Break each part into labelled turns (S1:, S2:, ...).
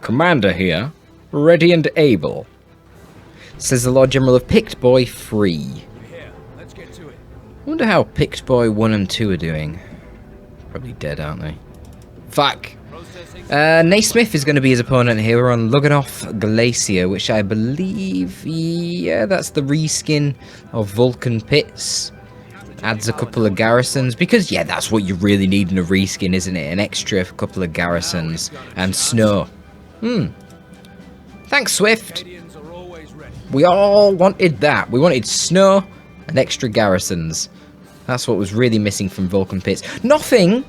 S1: Commander here, ready and able. Says the Lord General of Pictboy3. Wonder how Pictboy 1 and 2 are doing. Probably dead, aren't they? Fuck! Naysmith is going to be his opponent here. We're on Luganov Glacier, which I believe... Yeah, that's the reskin of Vulcan Pits. Adds a couple of garrisons. Because, yeah, that's what you really need in a reskin, isn't it? An extra couple of garrisons. And snow. Thanks, Swift! We all wanted that. We wanted snow and extra garrisons. That's what was really missing from Vulcan Pits. Nothing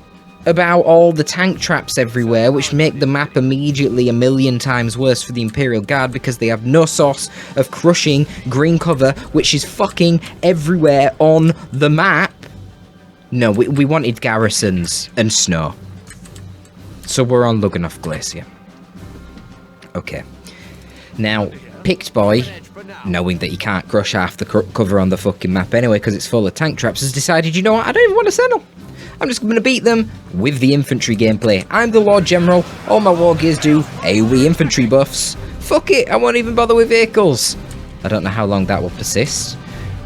S1: about all the tank traps everywhere, which make the map immediately a million times worse for the Imperial Guard because they have no source of crushing green cover, which is fucking everywhere on the map. No, we wanted garrisons and snow. So we're on Luganov Glacier. Okay. Now, Pictboy, knowing that he can't crush half the cover on the fucking map anyway because it's full of tank traps, has decided, you know what, I don't even want to settle. I'm just going to beat them with the infantry gameplay. I'm the Lord General. All my war gears do AoE infantry buffs. Fuck it, I won't even bother with vehicles. I don't know how long that will persist.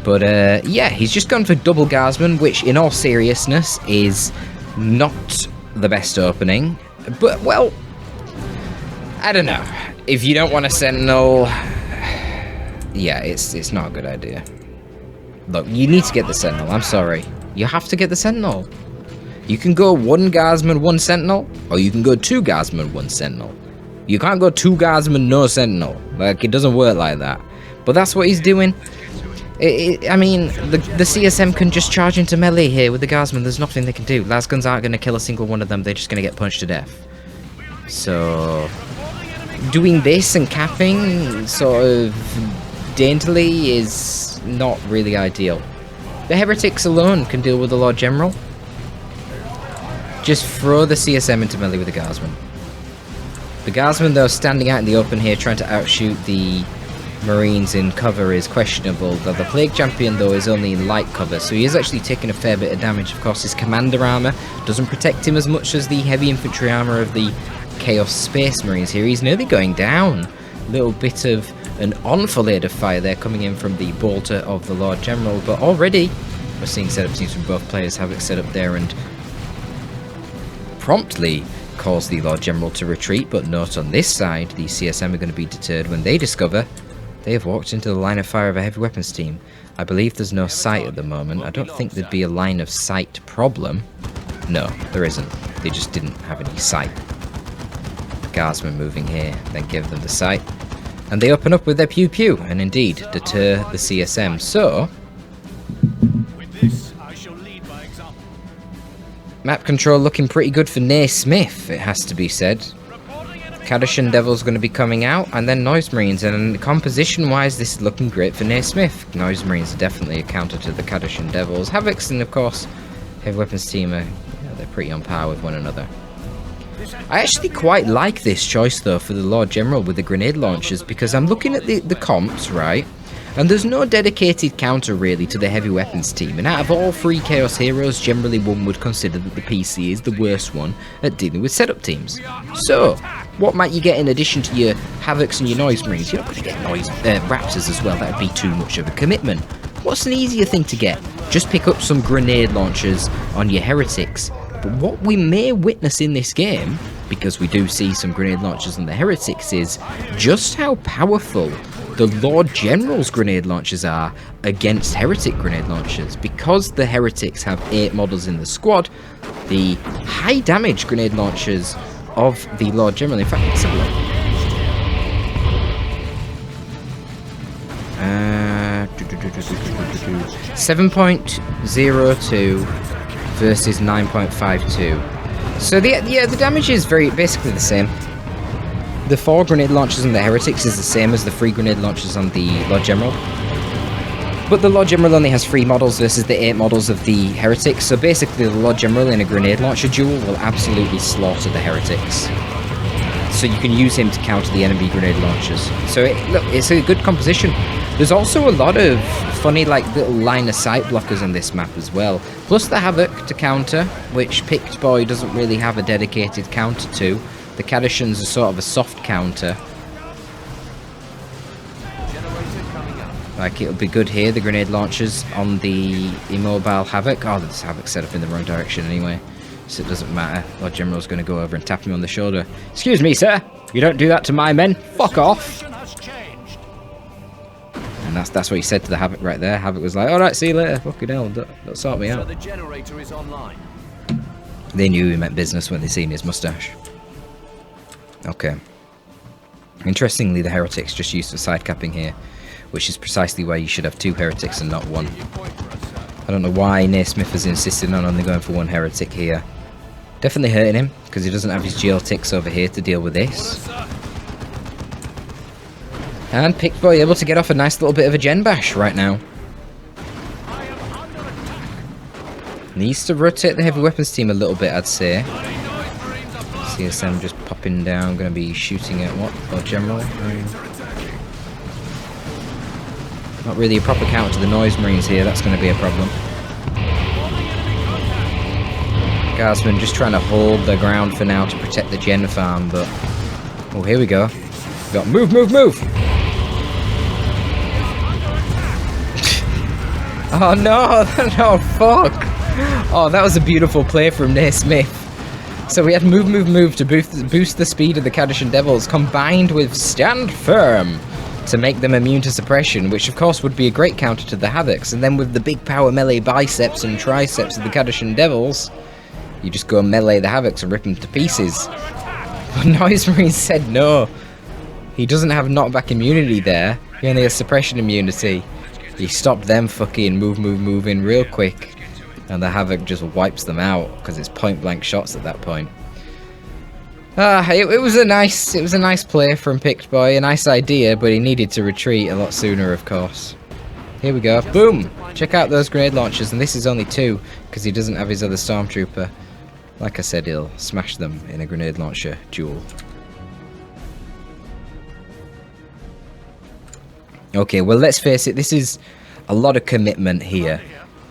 S1: But, yeah, he's just gone for double guardsman, which, in all seriousness, is not the best opening. But, well, I don't know. If you don't want a sentinel... Yeah, it's not a good idea. Look, you need to get the sentinel. I'm sorry. You have to get the sentinel. You can go 1 guardsman, 1 sentinel, or you can go 2 guardsmen, 1 sentinel. You can't go 2 guardsmen, no sentinel. Like, it doesn't work like that. But that's what he's doing. I mean, the CSM can just charge into melee here with the guardsmen. There's nothing they can do. Lasguns aren't going to kill a single one of them. They're just going to get punched to death. So, doing this and capping sort of daintily is not really ideal. The heretics alone can deal with the Lord General. Just throw the CSM into melee with the guardsmen. The guardsmen, though, standing out in the open here, trying to outshoot the Marines in cover is questionable. Though the Plague Champion, though, is only in light cover, so he is actually taking a fair bit of damage. Of course, his commander armor doesn't protect him as much as the heavy infantry armor of the Chaos Space Marines here. He's nearly going down. A little bit of an enfilade of fire there coming in from the bolter of the Lord General, but already we're seeing setup teams from both players. Havoc set up there and promptly cause the Lord General to retreat, but note on this side, the CSM are going to be deterred when they discover they have walked into the line of fire of a heavy weapons team. I believe there's no sight at the moment. I don't think there'd be a line of sight problem. No, there isn't. They just didn't have any sight. The guardsmen moving here, then give them the sight. And they open up with their pew-pew, and indeed, deter the CSM. So, map control looking pretty good for Naysmith, it has to be said. Kadashan Devil's going to be coming out, and then Noise Marines, and composition-wise, this is looking great for Naysmith. Noise Marines are definitely a counter to the Kadashan Devils. Havocs, and of course, Heavy Weapons team are, they're pretty on par with one another. I actually quite like this choice, though, for the Lord General with the grenade launchers, because I'm looking at the comps, right? And there's no dedicated counter, really, to the heavy weapons team. And out of all 3 Chaos Heroes, generally one would consider that the PC is the worst one at dealing with setup teams. So, what might you get in addition to your Havocs and your Noise Marines? You're not going to get Raptors as well. That would be too much of a commitment. What's an easier thing to get? Just pick up some grenade launchers on your Heretics. But what we may witness in this game, because we do see some grenade launchers on the Heretics, is just how powerful the Lord General's grenade launchers are against Heretic grenade launchers. Because the Heretics have 8 models in the squad, the high damage grenade launchers of the Lord General, in fact, let's have a look. 7.02 versus 9.52. So the damage is basically the same. The 4 grenade launchers on the Heretics is the same as the 3 grenade launchers on the Lord General. But the Lord General only has 3 models versus the 8 models of the Heretics, so basically the Lord General in a grenade launcher duel will absolutely slaughter the Heretics. So you can use him to counter the enemy grenade launchers. So look, it's a good composition. There's also a lot of funny little line of sight blockers on this map as well. Plus the Havoc to counter, which Pictboy doesn't really have a dedicated counter to. The Cadishans are sort of a soft counter. Like, it'll be good here, the grenade launchers on the immobile Havoc. Oh, this Havoc's set up in the wrong direction anyway, so it doesn't matter. Lord General's going to go over and tap him on the shoulder. Excuse me, sir. You don't do that to my men. Fuck off. And that's what he said to the Havoc right there. Havoc was like, alright, see you later. Fucking hell, don't sort me out.
S2: So the generator is online.
S1: They knew he meant business when they seen his moustache. Okay. Interestingly, the Heretics just used for side capping here, which is precisely why you should have 2 Heretics and not 1. I don't know why Naysmith has insisted on only going for 1 Heretic here. Definitely hurting him, because he doesn't have his geotics over here to deal with this. And Pictboy able to get off a nice little bit of a gen bash right now. Needs to rotate the heavy weapons team a little bit, I'd say. CSM just popping down, going to be shooting at what? Lord General? Not really a proper counter to the Noise Marines here, that's going to be a problem. Guardsmen just trying to hold their ground for now to protect the gen farm, but... Oh, here we go. We got move, move, move! Oh no, no, fuck! Oh, that was a beautiful play from Naysmith. So we had move, move, move to boost the speed of the Kadishan Devils, combined with stand firm to make them immune to suppression, which of course would be a great counter to the Havocs. And then with the big power melee biceps and triceps of the Kadishan Devils, you just go melee the Havocs and rip them to pieces. But Noise Marine said no. He doesn't have knockback immunity there, he only has suppression immunity. He stopped them fucking moving real quick. And the Havoc just wipes them out because it's point blank shots at that point. It was a nice play from Pictboy, a nice idea, but he needed to retreat a lot sooner, of course. Here we go, boom! Check out those grenade launchers, and this is only 2 because he doesn't have his other stormtrooper. Like I said, he'll smash them in a grenade launcher duel. Okay, well, let's face it, this is a lot of commitment here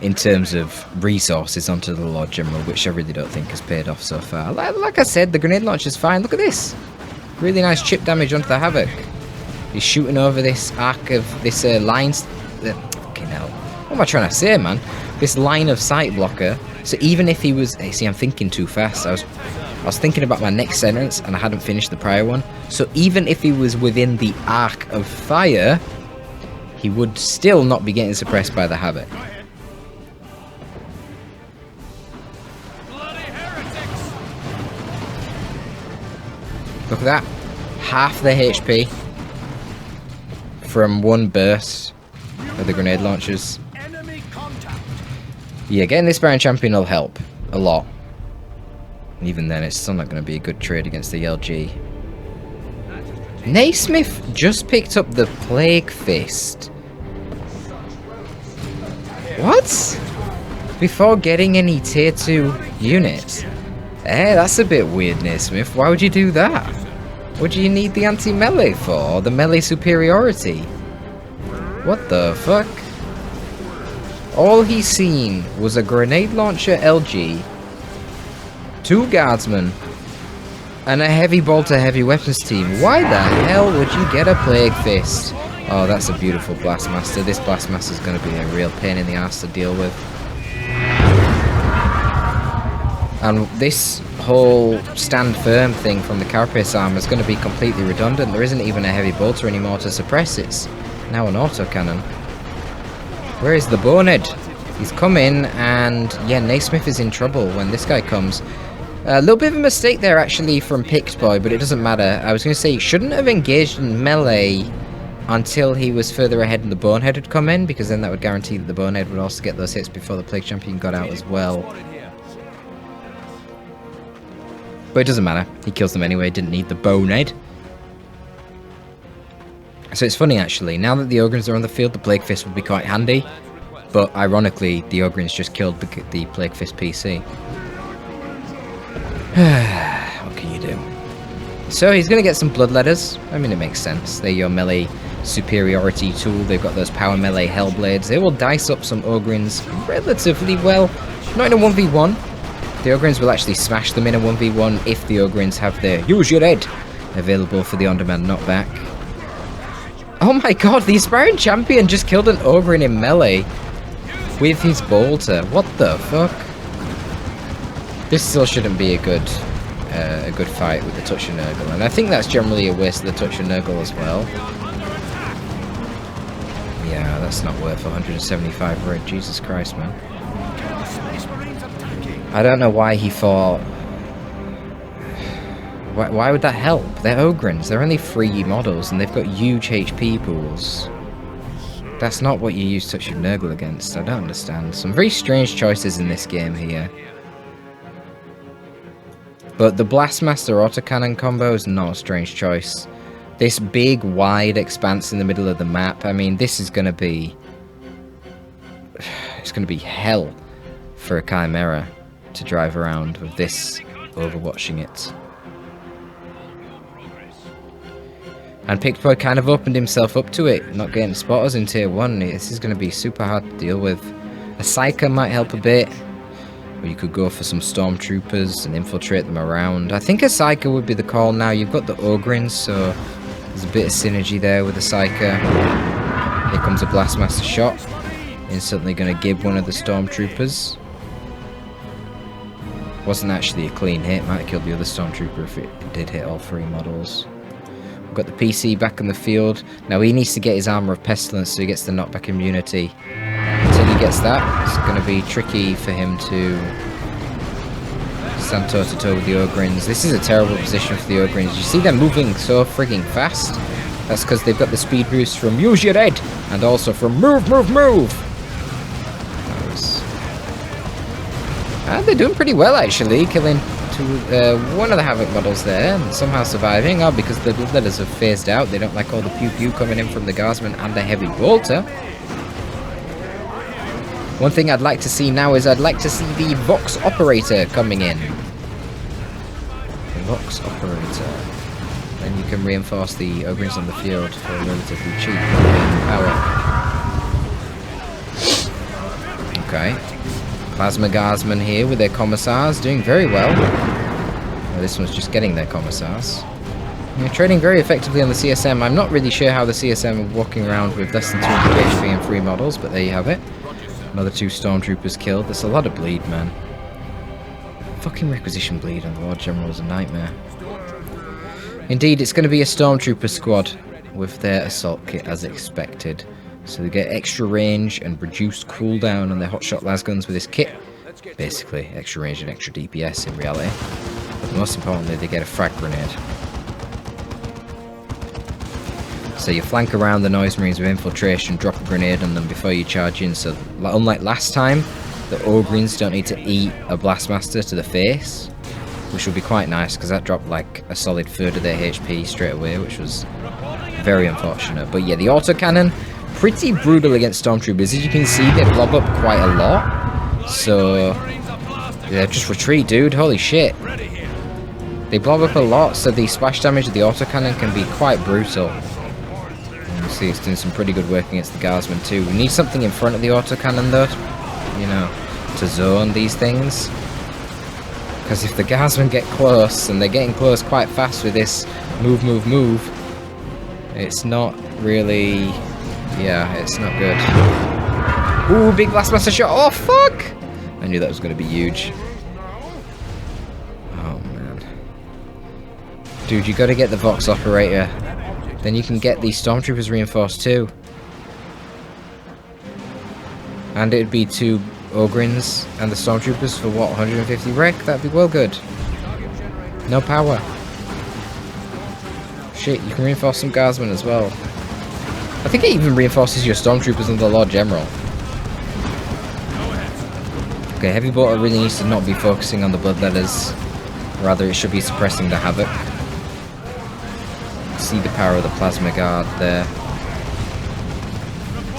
S1: in terms of resources onto the Lord General, which I really don't think has paid off so far. Like I said, the grenade launcher's fine. Look at this. Really nice chip damage onto the Havoc. He's shooting over this arc of this line... fucking hell. What am I trying to say, man? This line of sight blocker. So even if he was... See, I'm thinking too fast. I was thinking about my next sentence, and I hadn't finished the prior one. So even if he was within the arc of fire, he would still not be getting suppressed by the Havoc. Look at that. Half the HP from 1 burst of the grenade launchers. Yeah, getting this Baron Champion will help a lot. Even then, it's still not going to be a good trade against the LG. Naysmith just picked up the Plague Fist. What? Before getting any tier 2 units? That's a bit weird, Naysmith. Why would you do that? What do you need the anti-melee for? Or the melee superiority? What the fuck? All he's seen was a grenade launcher LG, 2 guardsmen, and a heavy bolter heavy weapons team. Why the hell would you get a Plague Fist? Oh, that's a beautiful Blastmaster. This Blastmaster is going to be a real pain in the ass to deal with. And this whole stand firm thing from the Carapace armor is going to be completely redundant. There isn't even a heavy bolter anymore to suppress it. It's now an autocannon. Where is the Bonehead? He's come in, and yeah, Naysmith is in trouble when this guy comes. A little bit of a mistake there actually from Pictboy, but it doesn't matter. I was going to say he shouldn't have engaged in melee until he was further ahead and the Bonehead had come in, because then that would guarantee that the Bonehead would also get those hits before the Plague Champion got out as well. But it doesn't matter. He kills them anyway. Didn't need the Bonehead. So it's funny actually. Now that the Ogrins are on the field, the Plague Fist would be quite handy. But ironically, the Ogrins just killed the Plague Fist PC. What can you do? So he's going to get some Bloodletters. I mean, it makes sense. They're your melee superiority tool. They've got those power melee Hellblades. They will dice up some Ogrins relatively well. Not in a 1v1. The Ogrins will actually smash them in a 1v1 if the Ogrins have their Use Your Head available for the on-demand knockback. Oh my god, the Aspiring Champion just killed an Ogrin in melee with his bolter. What the fuck? This still shouldn't be a good fight with the Touch and Nurgle, and I think that's generally a waste of the Touch and Nurgle as well. Yeah, that's not worth 175 red. Jesus Christ, man. I don't know why he thought... Why would that help? They're Ogrins. They're only 3 models, and they've got huge HP pools. That's not what you use Touch and Nurgle against. I don't understand. Some very strange choices in this game here. But the Blastmaster autocannon combo is not a strange choice. This big, wide expanse in the middle of the map, I mean, this is going to be... It's going to be hell for a Chimera to drive around with this overwatching it. And Pictboy kind of opened himself up to it, not getting spotters in tier 1. This is going to be super hard to deal with. A Psyker might help a bit. Or you could go for some Stormtroopers and infiltrate them around. I think a Psyker would be the call now. You've got the Ogrins, so there's a bit of synergy there with the Psyker. Here comes a Blastmaster shot. Instantly going to gib one of the Stormtroopers. Wasn't actually a clean hit. Might have killed the other Stormtrooper if it did hit all 3 models. We've got the PC back in the field. Now he needs to get his Armour of Pestilence so he gets the knockback immunity. Until he gets that, it's going to be tricky for him to stand toe-to-toe with the Ogrins. This is a terrible position for the Ogrins. You see them moving so frigging fast? That's because they've got the speed boost from Use Your Head and also from Move, Move, Move! And they're doing pretty well actually, killing one of the Havoc models there and somehow surviving. Oh, because the Bloodletters have phased out. They don't like all the pew-pew coming in from the Guardsman and the Heavy Bolter. One thing I'd like to see now is I'd like to see the Vox Operator coming in. The Vox Operator. Then you can reinforce the Ogrins on the field for relatively cheap power. Okay. Plasma Guardsmen here with their Commissars, doing very well. Well, this one's just getting their Commissars. They're trading very effectively on the CSM. I'm not really sure how the CSM are walking around with less than 200 HP and 3 models, but there you have it. Another 2 Stormtroopers killed. There's a lot of bleed, man. Fucking Requisition bleed on the Lord General is a nightmare. Indeed, it's going to be a Stormtrooper squad with their Assault Kit as expected. So they get extra range and reduced cooldown on their hotshot lasguns with this kit. Basically, extra range and extra DPS in reality. But most importantly, they get a frag grenade. So you flank around the Noise Marines with infiltration, drop a grenade on them before you charge in. So unlike last time, the Ogrins don't need to eat a Blastmaster to the face, which will be quite nice because that dropped like a solid third of their HP straight away, which was very unfortunate. But yeah, the autocannon, pretty brutal against Stormtroopers. As you can see, they blob up quite a lot. So yeah, just retreat, dude. Holy shit. They blob up a lot, so the splash damage of the autocannon can be quite brutal. And you see it's doing some pretty good work against the Guardsmen too. We need something in front of the autocannon though, you know, to zone these things. Because if the Guardsmen get close, and they're getting close quite fast with this move, move, move, it's not really... yeah, it's not good. Ooh, big Blastmaster shot. Oh, fuck! I knew that was going to be huge. Oh, man. Dude, you got to get the Vox Operator. Then you can get these Stormtroopers reinforced too. And it would be 2 Ogrins and the Stormtroopers for what, 150 wreck? That'd be well good. No power. Shit, you can reinforce some Guardsmen as well. I think it even reinforces your Stormtroopers and the Lord General. Okay, Heavy Bolter really needs to not be focusing on the Bloodletters. Rather, it should be suppressing the Havoc. See the power of the Plasma Guard there.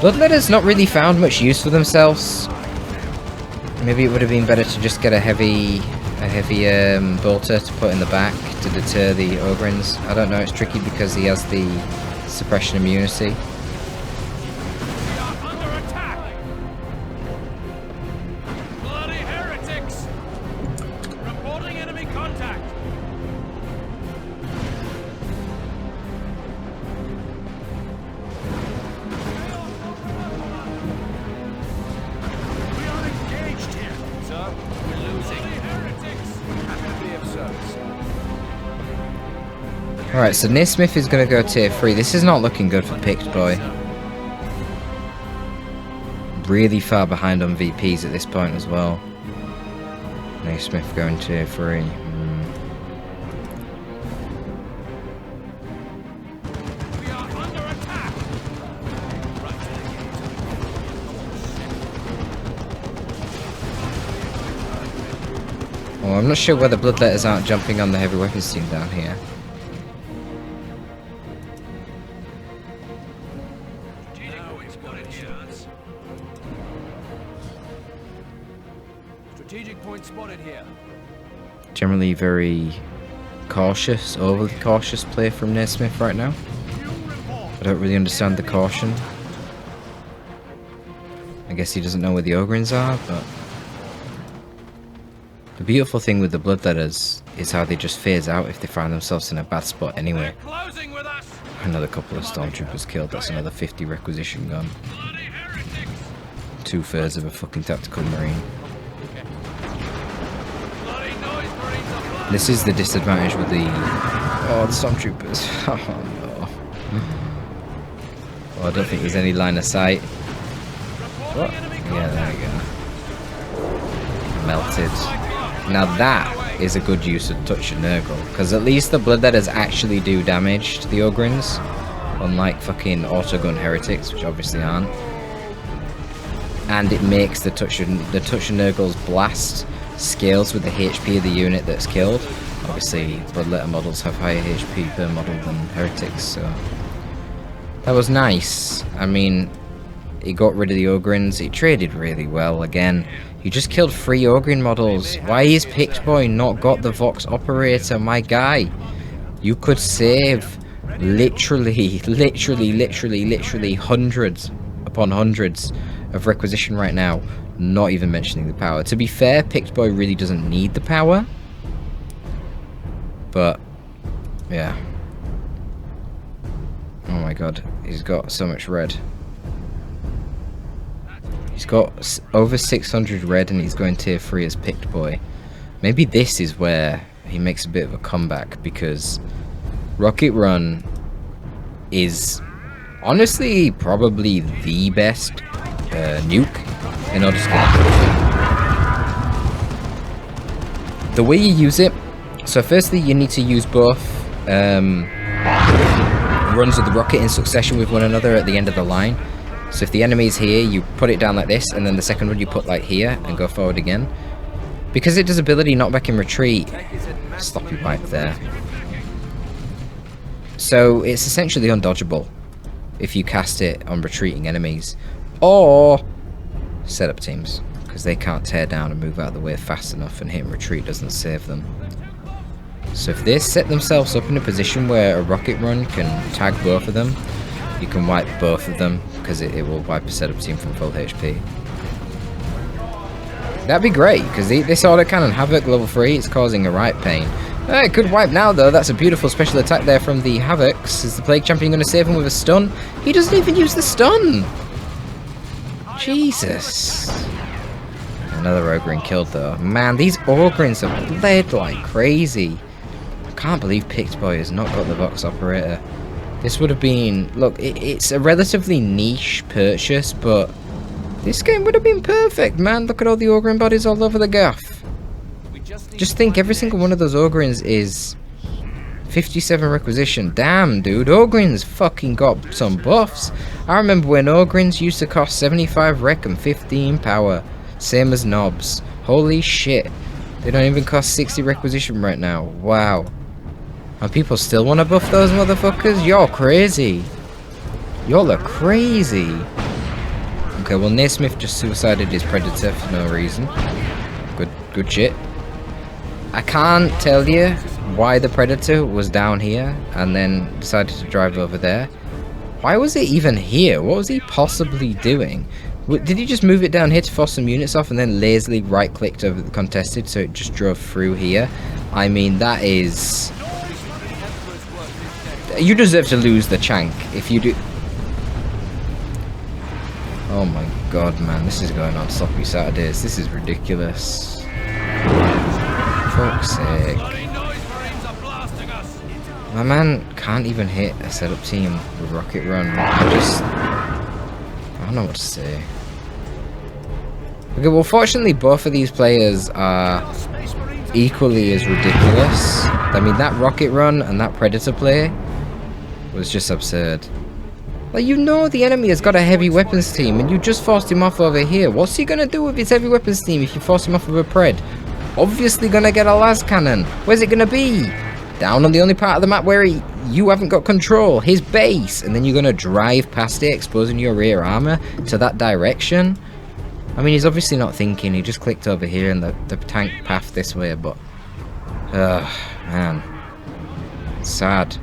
S1: Bloodletters not really found much use for themselves. Maybe it would have been better to just get a heavy bolter to put in the back to deter the Ogrins. I don't know, it's tricky because he has the suppression immunity. Alright, so Naysmith is going to go tier 3. This is not looking good for Pictboy. Really far behind on VPs at this point as well. Naysmith going tier 3. Oh, I'm not sure whether Bloodletters aren't jumping on the heavy weapons team down here.
S2: Strategic point spotted here.
S1: Generally very cautious, overly cautious play from Naysmith right now. I don't really understand the caution. I guess he doesn't know where the Ogrins are, but... The beautiful thing with the Bloodletters is how they just phase out if they find themselves in a bad spot anyway. Another couple of Stormtroopers killed, that's another 50 requisition gone. 2/3 of a fucking tactical marine. This is the disadvantage with the... Oh, the Stormtroopers. Oh no. Oh, I don't think there's any line of sight. What? Yeah, there we go. Melted. Now that is a good use of Touch and Nurgle, because at least the Bloodletters actually do damage to the Ogrins, unlike fucking autogun heretics, which obviously aren't. And it makes the Touch and Nurgle's blast scales with the HP of the unit that's killed. Obviously, Bloodletter models have higher HP per model than heretics, so that was nice. I mean, he got rid of the Ogrins. He traded really well again. You just killed 3 Ogrin models. Why is Pictboy not got the Vox Operator, my guy? You could save literally hundreds upon hundreds of requisition right now, not even mentioning the power. To be fair, Pictboy really doesn't need the power. But, yeah. Oh my god, he's got so much red. He's got over 600 red and he's going tier 3 as Pictboy. Maybe this is where he makes a bit of a comeback, because Rocket Run is honestly probably the best nuke in order to get the way you use it. So firstly, you need to use both runs of the rocket in succession with one another at the end of the line. So if the enemy is here, you put it down like this, and then the second one you put like here and go forward again. Because it does ability knockback in retreat, sloppy wipe there. So it's essentially undodgeable if you cast it on retreating enemies or setup teams, because they can't tear down and move out of the way fast enough, and hitting retreat doesn't save them. So if they set themselves up in a position where a rocket run can tag both of them, you can wipe both of them, because it will wipe a setup team from full HP. That'd be great, because this autocannon Havoc level 3 is causing a right pain. It could wipe now though. That's a beautiful special attack there from the Havocs. Is the Plague Champion going to save him with a stun? He doesn't even use the stun! Jesus. Another Ogrin killed though. Man, these Ogrins have bled like crazy. I can't believe Pictboy has not got the Vox Operator. This would have been... Look, it's a relatively niche purchase, but this game would have been perfect, man. Look at all the Ogrin bodies all over the gaff. Just think, every single one of those Ogrins is 57 requisition. Damn, dude. Ogrins fucking got some buffs. I remember when Ogrins used to cost 75 rec and 15 power. Same as Knobs. Holy shit. They don't even cost 60 requisition right now. Wow. And people still want to buff those motherfuckers? You're crazy. Y'all are crazy. Okay, well, Naysmith just suicided his Predator for no reason. Good shit. I can't tell you why the Predator was down here and then decided to drive over there. Why was it even here? What was he possibly doing? Did he just move it down here to force some units off and then lazily right-clicked over the contested so it just drove through here? I mean, that is... You deserve to lose the Chank if you do... Oh my god, man, this is going on sloppy Saturdays. This is ridiculous. Fuck's sake. My man can't even hit a setup team with Rocket Run. I don't know what to say. Okay, well, fortunately, both of these players are equally as ridiculous. I mean, that Rocket Run and that Predator play was just absurd. Like, you know the enemy has got a heavy weapons team, and you just forced him off over here. What's he gonna do with his heavy weapons team if you force him off with a Pred? Obviously gonna get a las cannon. Where's it gonna be? Down on the only part of the map where you haven't got control, his base, and then you're gonna drive past it, exposing your rear armor to that direction. I mean, he's obviously not thinking. He just clicked over here and the tank path this way, but man, sad,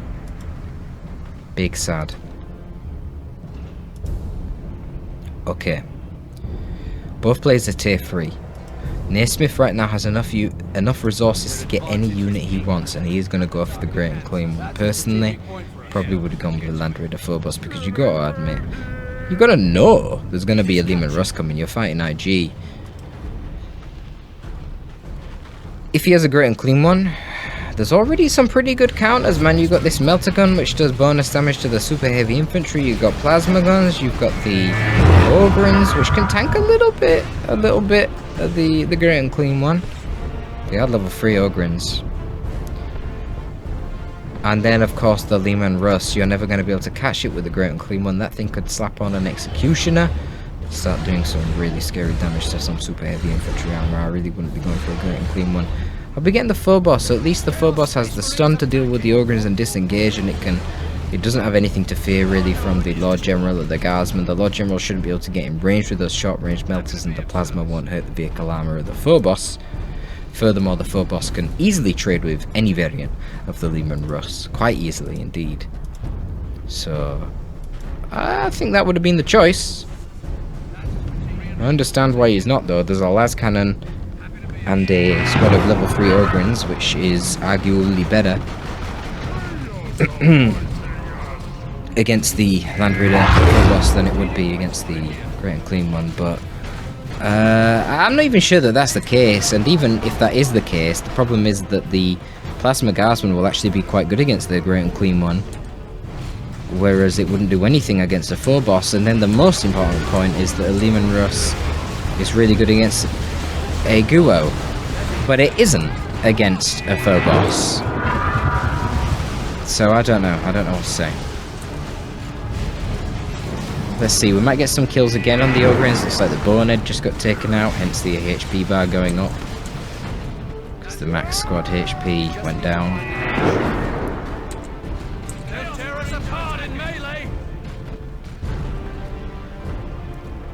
S1: big sad. Okay, both players are tier 3. Naysmith right now has enough resources to get any unit he wants, and he is going to go for the Great and Clean one. Personally, probably would have gone with the Land Raider Phobos, because you got to admit, you got to know there's going to be a Lehman Russ coming. You're fighting IG. If he has a Great and Clean one, there's already some pretty good counters, man. You've got this Melter Gun, which does bonus damage to the super heavy infantry. You've got Plasma Guns. You've got the Ogrins, which can tank a little bit of the Great and Clean one. They are level 3 Ogrins. And then, of course, the Lehman Russ. You're never going to be able to catch it with the Great and Clean one. That thing could slap on an Executioner, start doing some really scary damage to some super heavy infantry armor. I really wouldn't be going for a Great and Clean one. I'll be getting the Phobos, so at least the Phobos has the stun to deal with the Ogrins and disengage, and it doesn't have anything to fear really from the Lord General or the Guardsman. The Lord General shouldn't be able to get in range with those short range melters, and the Plasma won't hurt the vehicle armor of the Phobos. Furthermore, the Phobos can easily trade with any variant of the Lehman Russ, quite easily indeed. So I think that would have been the choice. I understand why he's not though. There's a las cannon and a squad of level 3 Ogrins, which is arguably better against the Land Raider Phobos than it would be against the Great and Clean one, but I'm not even sure that that's the case, and even if that is the case, the problem is that the Plasma Guardsman will actually be quite good against the Great and Clean one, whereas it wouldn't do anything against a Phobos. And then the most important point is that a Lehman Russ is really good against a Guo, but it isn't against a Phobos. So I don't know what to say. Let's see, we might get some kills again on the Ogrins. Looks like the Bonehead just got taken out, hence the HP bar going up, because the max squad HP went down.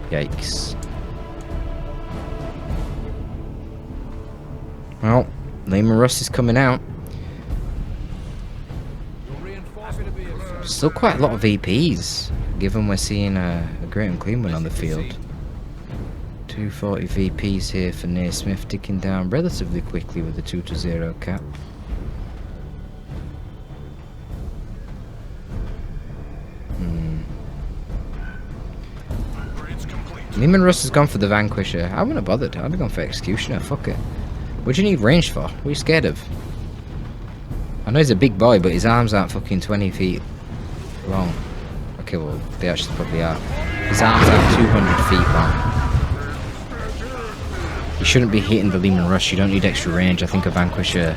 S1: Yikes. Well, Lehman Russ is coming out. Still quite a lot of VPs, given we're seeing a Great and Clean one on the field. 240 VPs here for Naysmith, ticking down relatively quickly with the 2-0 cap. Lehman Russ has gone for the Vanquisher. I wouldn't have bothered. I'd have gone for Executioner. Fuck it. What do you need range for? What are you scared of? I know he's a big boy, but his arms aren't fucking 20 feet long. Okay, well, they actually probably are. His arms are 200 feet long. You shouldn't be hitting the Lehman Russ. You don't need extra range. I think a Vanquisher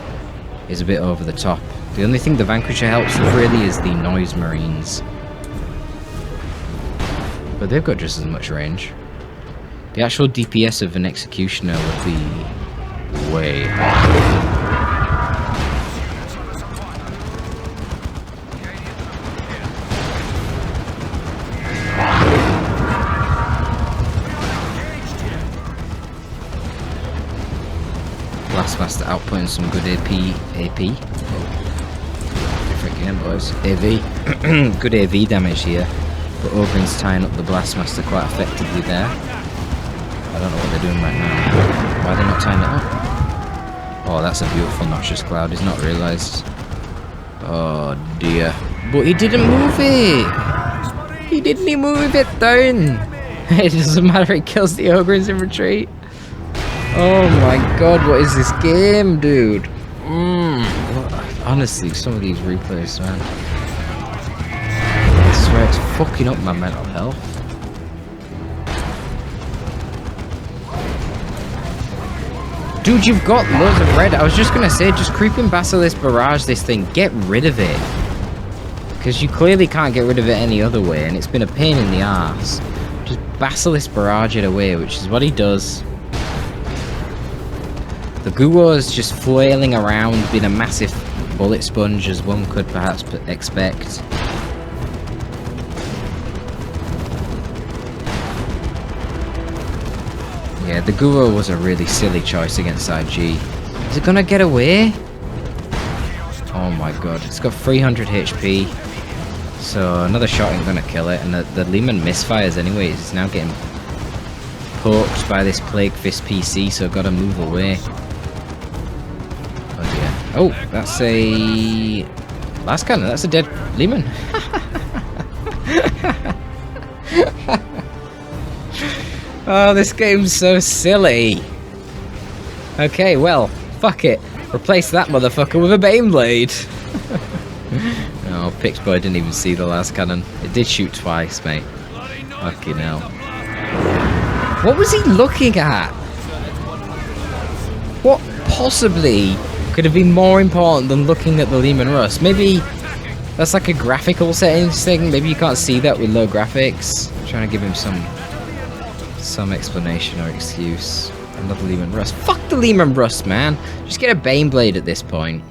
S1: is a bit over the top. The only thing the Vanquisher helps with really is the Noise Marines. But they've got just as much range. The actual DPS of an Executioner would be way higher. Blastmaster outputting some good AP. Different game, boys. AV. Good AV damage here. But Ogren's tying up the Blastmaster quite effectively there. I don't know what they're doing right now. Why are they not tying it up? Oh, that's a beautiful noxious cloud. He's not realised. Oh dear. But he didn't move it! He didn't move it down! It doesn't matter, it kills the Ogrins in retreat. Oh my god, what is this game, dude? Honestly, some of these replays, man. I swear it's fucking up my mental health. Dude, you've got loads of red. I was just gonna say, just creeping basilisk barrage this thing. Get rid of it. Because you clearly can't get rid of it any other way, and it's been a pain in the arse. Just basilisk barrage it away, which is what he does. The Guo is just flailing around, being a massive bullet sponge, as one could perhaps expect. Yeah, the Guo was a really silly choice against IG. Is it gonna get away? Oh my god, it's got 300 HP. So another shot ain't gonna kill it, and the Lehman misfires anyways. It's now getting poked by this Plague Fist PC, so gotta move away. Oh dear. Oh, that's a last cannon. That's a dead Lehman. Oh, this game's so silly. Okay, well, fuck it. Replace that motherfucker with a Baneblade. Oh, Pictboy didn't even see the last cannon. It did shoot twice, mate. Fucking hell. What was he looking at? What possibly could have been more important than looking at the Lehman Russ? Maybe that's like a graphical settings thing. Maybe you can't see that with low graphics. I'm trying to give him some explanation or excuse. Another Lehman Russ. Fuck the Lehman Russ, man. Just get a Baneblade at this point.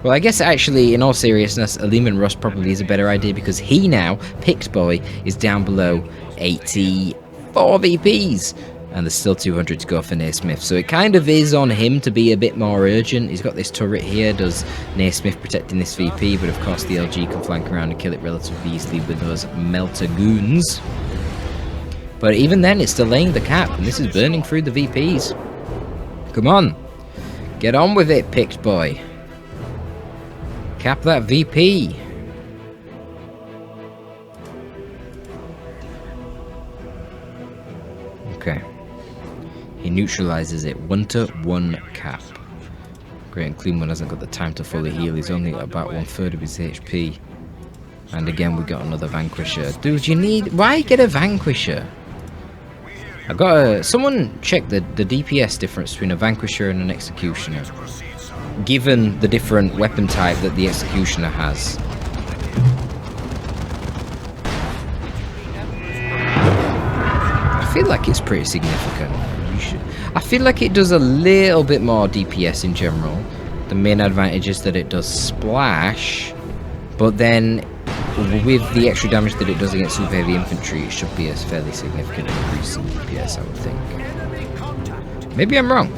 S1: Well, I guess actually, in all seriousness, a Lehman Russ probably is a better idea, because he now, Pictboy, is down below 84 VPs. And there's still 200 to go for Naysmith. So it kind of is on him to be a bit more urgent. He's got this turret here. Does Naysmith protecting this VP? But of course the LG can flank around and kill it relatively easily with those Melter Goons. But even then, it's delaying the cap, and this is burning through the VPs. Come on. Get on with it, Pictboy. Cap that VP. Okay. He neutralizes it. 1-1 cap. Great and Clean One hasn't got the time to fully heal. He's only got about 1/3 of his HP. And again, we got another Vanquisher. Dude, you need... Why get a Vanquisher? I got a... Someone check the DPS difference between a Vanquisher and an Executioner, given the different weapon type that the Executioner has. I feel like it's pretty significant. I feel like it does a little bit more DPS in general. The main advantage is that it does splash, but then with the extra damage that it does against super heavy infantry, it should be a fairly significant increase in DPS, I would think. Maybe I'm wrong.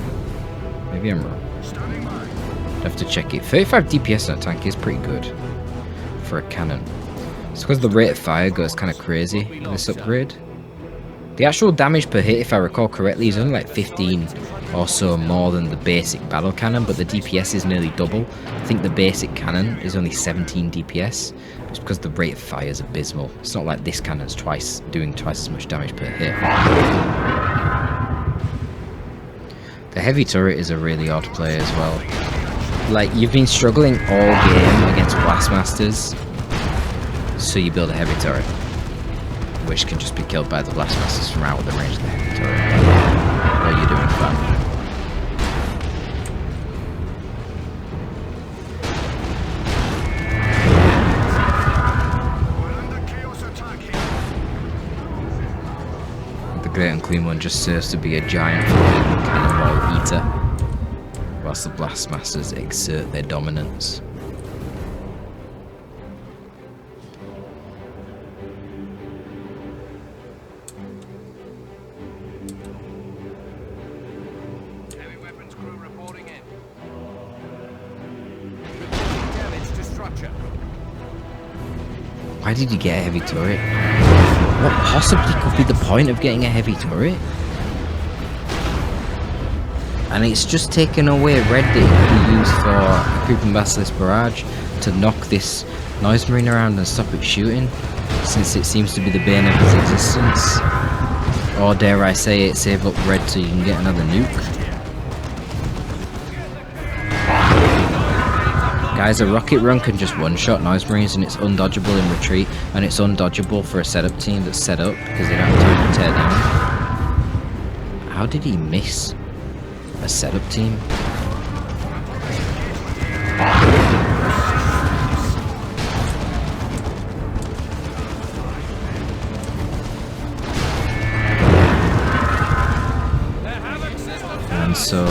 S1: Maybe I'm wrong. I'd have to check it. 35 DPS on a tank is pretty good for a cannon. It's because the rate of fire goes kind of crazy in this upgrade. The actual damage per hit, if I recall correctly, is only like 15 or so more than the basic battle cannon, but the DPS is nearly double. I think the basic cannon is only 17 DPS. It's because the rate of fire is abysmal. It's not like this cannon's doing twice as much damage per hit. The heavy turret is a really odd play as well. Like, you've been struggling all game against Blastmasters, so you build a heavy turret, which can just be killed by the Blastmasters from out of the range of the heavy turret. What are you doing, fam? The Great and Clean One just serves to be a giant fucking cannonball eater, whilst the Blastmasters exert their dominance. Why did you get a heavy turret? What possibly could be the point of getting a heavy turret? And it's just taken away red that it could be used for a Creeping Basilisk Barrage to knock this Noise Marine around and stop it shooting, since it seems to be the bane of its existence. Or dare I say it, save up red so you can get another nuke. Guys, a rocket run can just one-shot Noise Marines and it's undodgeable in retreat, and it's undodgeable for a setup team that's set up because they don't have time to tear down. How did he miss a setup team? And so...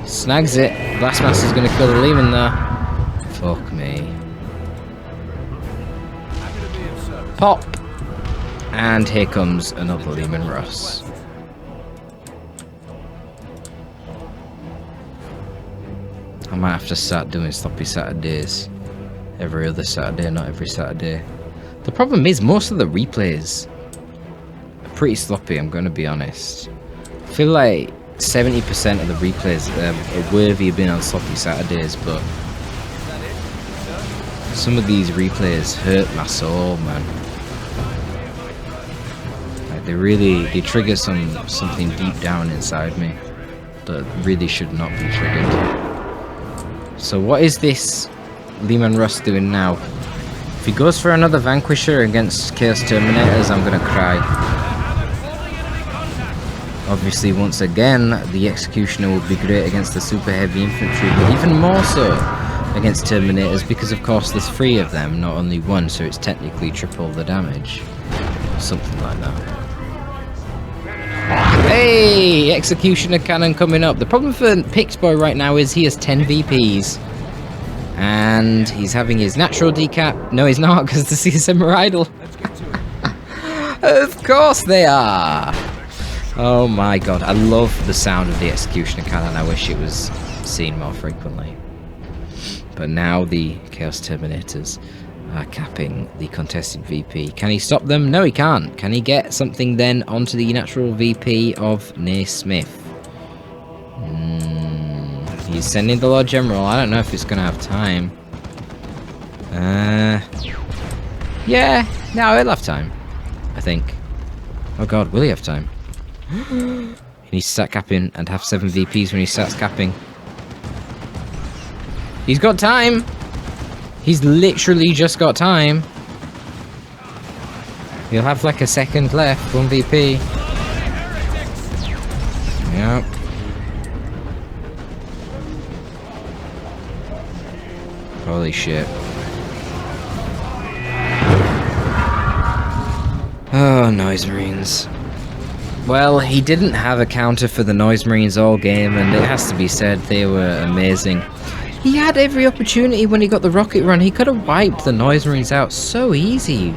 S1: snags it. Blastmaster's gonna kill the Lehman there. Fuck me. Pop! And here comes another Lehman Russ. I might have to start doing sloppy Saturdays. Every other Saturday, not every Saturday. The problem is, most of the replays are pretty sloppy, I'm gonna be honest. I feel like 70% of the replays are worthy of being on sloppy Saturdays, but some of these replays hurt my soul, man. Like they trigger something deep down inside me that really should not be triggered. So what is this Lehman Russ doing now? If he goes for another Vanquisher against Chaos Terminators, I'm gonna cry. Obviously, once again, the Executioner will be great against the super heavy infantry, but even more so against Terminators because, of course, there's 3 of them, not only 1, so it's technically triple the damage. Something like that. Hey! Executioner cannon coming up. The problem for Pictboy right now is he has 10 VPs. And he's having his natural decap. No, he's not, because the CSM are idle. Of course they are! Oh my god, I love the sound of the Executioner cannon. I wish it was seen more frequently. But now the Chaos Terminators are capping the contested VP. Can he stop them? No, he can't. Can he get something then onto the natural VP of Naysmith? He's sending the Lord General. I don't know if it's going to have time. Yeah, no, he'll have time, I think. Oh god, will he have time? He needs to start capping and have 7 VPs when he starts capping. He's got time! He's literally just got time. He'll have like a second left, 1 VP. Yep. Holy shit. Oh, Noise Marines. Well, he didn't have a counter for the Noise Marines all game, and it has to be said, they were amazing. He had every opportunity when he got the rocket run. He could have wiped the Noise Marines out so easy.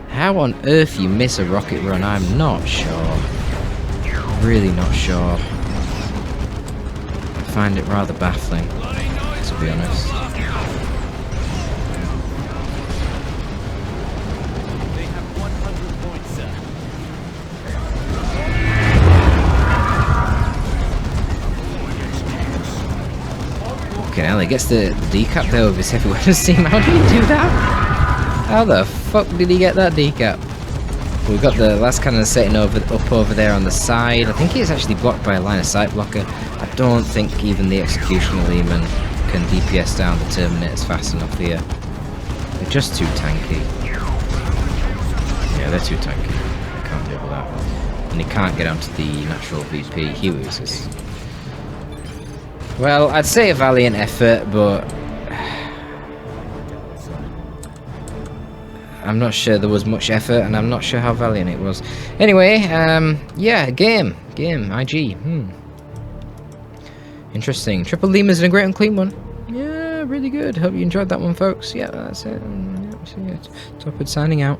S1: How on earth you miss a rocket run, I'm not sure. Really not sure. I find it rather baffling, to be honest. Hell, he gets the decap there with his heavy weapons team. How did he do that? How the fuck did he get that decap? We've got the last cannon setting up over there on the side. I think it's actually blocked by a line of sight blocker. I don't think even the Executioner Lehman can DPS down the Terminators fast enough here. They're just too tanky. Yeah, they're too tanky. I can't deal with that. And he can't get onto the natural VP. He loses. Well, I'd say a valiant effort, but I'm not sure there was much effort, and I'm not sure how valiant it was. Anyway, yeah, game, IG. Interesting. Triple Lemurs and a great and clean one. Yeah, really good. Hope you enjoyed that one, folks. Yeah, that's it. Yeah, see you. Torpid signing out.